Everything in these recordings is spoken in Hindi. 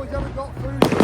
Boys haven't got food.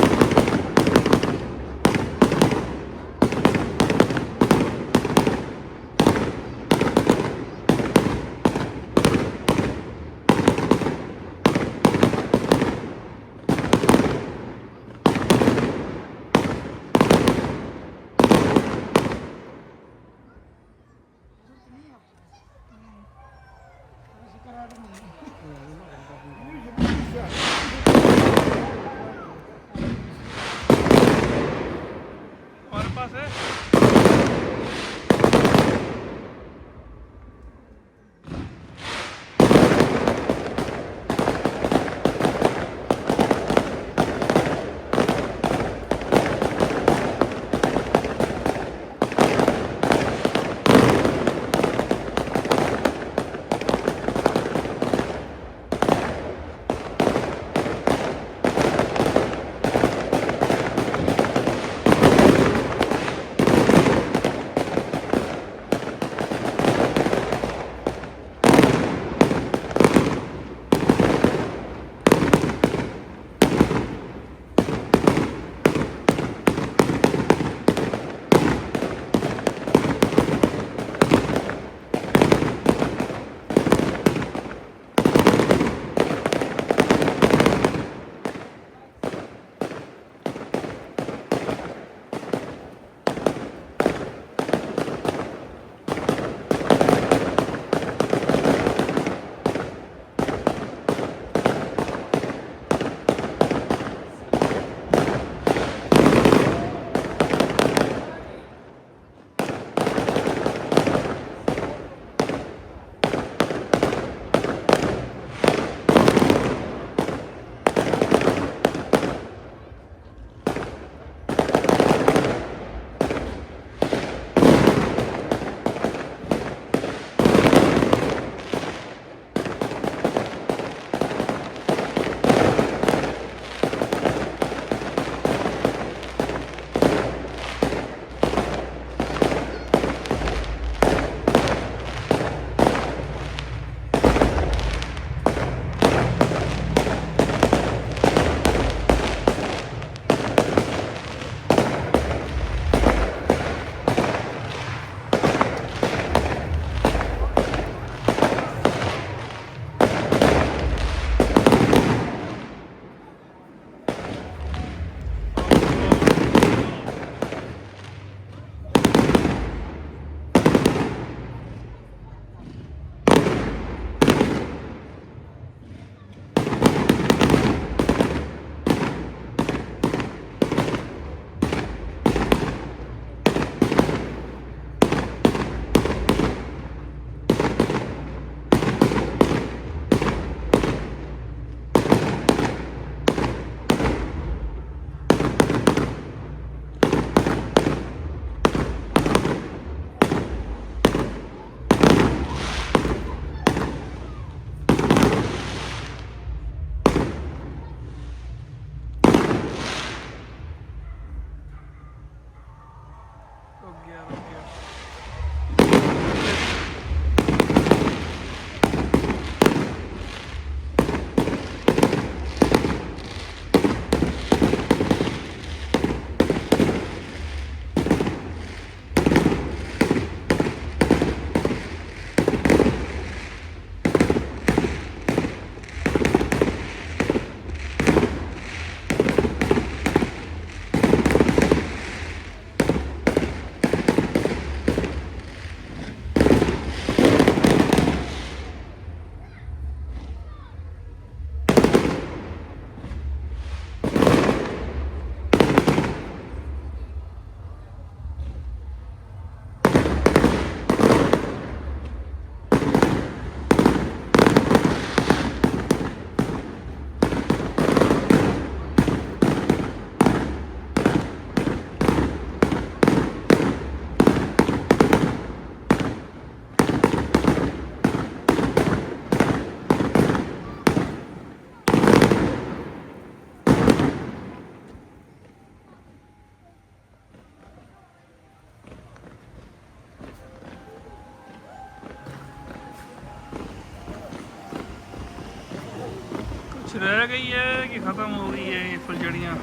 रह गई है कि ख़त्म हो गई है ये फुलझड़ियाँ।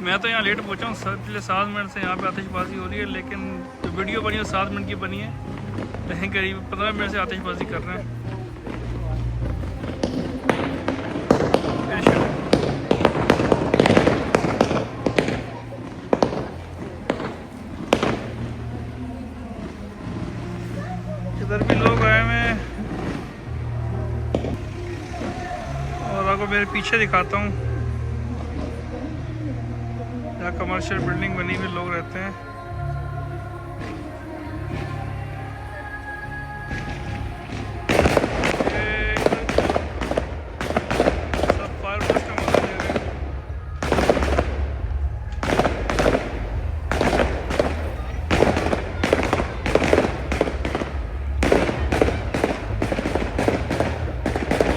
मैं तो यहाँ लेट पहुँचा हूँ, पिछले 7 मिनट से यहाँ पे आतिशबाजी हो रही है, लेकिन जो वीडियो बनी है 7 मिनट की बनी है, लेकिन करीब 15 मिनट से आतिशबाजी कर रहे हैं। इधर भी लोग आए हुए हैं और आपको मेरे पीछे दिखाता हूँ, यहाँ कमर्शियल बिल्डिंग बनी हुई, लोग रहते हैं। सब फायरवर्क्स का मजा ले रहे हैं।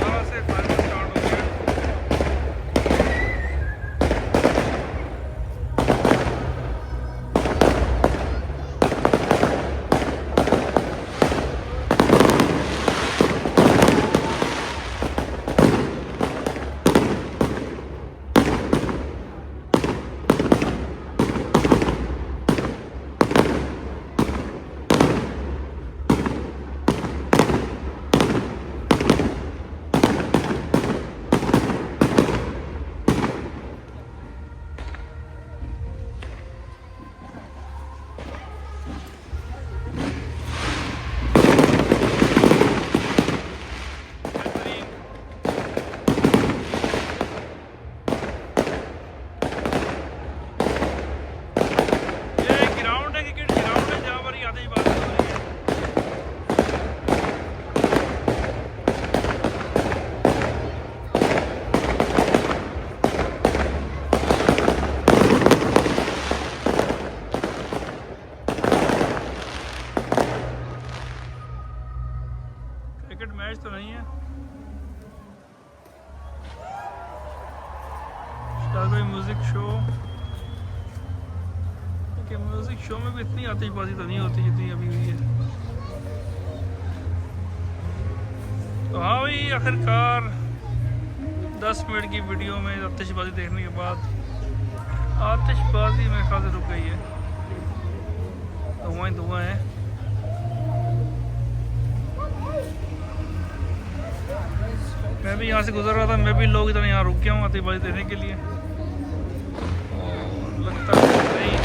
वहाँ से फायरवर्क्स स्टार्ट हो गया। क्रिकेट मैच तो नहीं है, शायद कोई म्यूजिक शो। कि म्यूजिक शो में भी इतनी आतिशबाजी तो नहीं होती जितनी अभी हुई है। तो हाँ भाई, आखिरकार 10 मिनट की वीडियो में आतिशबाजी देखने के बाद आतिशबाजी मेरे ख्याल से रुक गई है। धुआं धुआं है। मैं भी यहाँ से गुजर रहा था, मैं भी लोग इधर यहाँ रुक गया हूँ आतिशबाजी देखने के लिए। और लगता है नहीं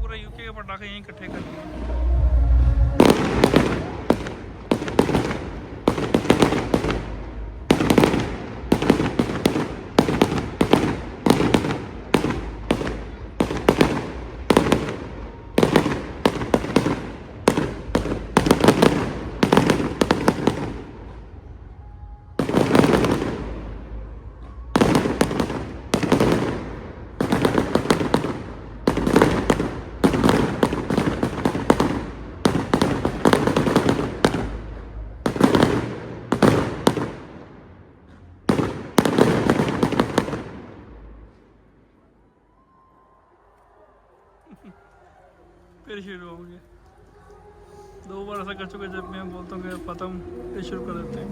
पूरे यूके के पटाखे यहीं इकट्ठे कर लिए। फिर शुरू हो गया। 2 बार ऐसा कर चुके जब मैं बोलता हूँ कि ख़त्म, फिर शुरू कर देते हैं।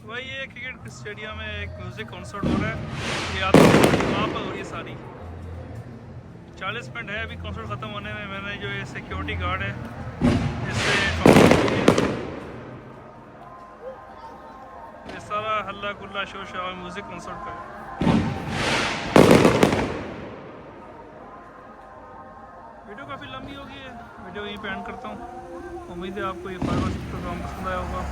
वही ये क्रिकेट स्टेडियम में एक म्यूज़िक कॉन्सर्ट हो रहा है, ये आता वहाँ पर हो रही है सारी। 40 मिनट है अभी कॉन्सर्ट ख़त्म होने में। मैंने जो ये सिक्योरिटी गार्ड है इससे ये सारा हल्ला गुल्ला शोर शराबा म्यूज़िक कॉन्सर्ट का है। वीडियो काफ़ी लंबी हो गई है, वीडियो यहीं पे एंड करता हूँ। उम्मीद है आपको ये प्रोग्राम पसंद आया होगा।